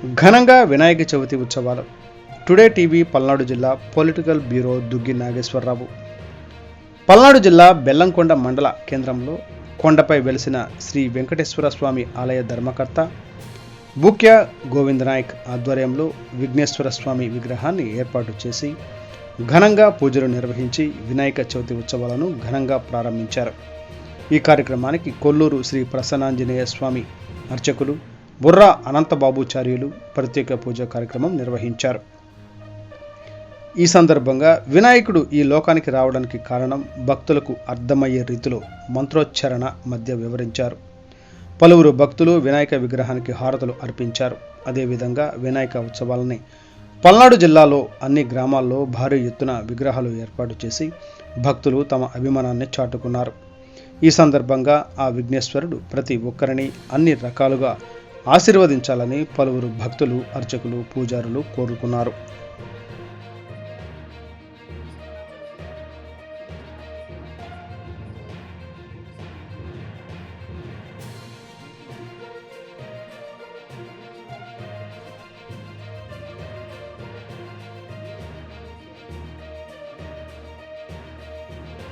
ఘనంగా వినాయక చవితి ఉత్సవాలు. Today TV Palnadu జిల్లా పొలిటికల్ బ్యూరో దుగ్గి నాగేశ్వరరావు. పల్నాడు జిల్లా బెల్లంకొండ మండల కేంద్రంలో కొండపై వెలిసిన శ్రీ వెంకటేశ్వర స్వామి ఆలయ ధర్మకర్త బూక్య గోవిందనాయక్ ఆధ్వర్యంలో విఘ్నేశ్వర స్వామి విగ్రహాన్ని ఏర్పాటు చేసి ఘనంగా పూజలు నిర్వహించి వినాయక చవితి ఉత్సవాలను ఘనంగా ప్రారంభించారు. ఈ కార్యక్రమానికి కొల్లూరు శ్రీ ప్రసన్నాంజనేయ స్వామి అర్చకులు బుర్రా అనంతబాబుచార్యులు ప్రత్యేక పూజా కార్యక్రమం నిర్వహించారు. ఈ సందర్భంగా వినాయకుడు ఈ లోకానికి రావడానికి కారణం భక్తులకు అర్థమయ్యే రీతిలో మంత్రోచ్చారణ మధ్య వివరించారు. పలువురు భక్తులు వినాయక విగ్రహానికి హారతులు అర్పించారు. అదేవిధంగా వినాయక ఉత్సవాలని పల్నాడు జిల్లాలో అన్ని గ్రామాల్లో భారీ ఎత్తున విగ్రహాలు ఏర్పాటు చేసి భక్తులు తమ అభిమానాన్ని చాటుకున్నారు. ఈ సందర్భంగా ఆ విఘ్నేశ్వరుడు ప్రతి ఒక్కరిని అన్ని రకాలుగా ఆశీర్వదించాలని పలువురు భక్తులు, అర్చకులు, పూజారులు కోరుకున్నారు.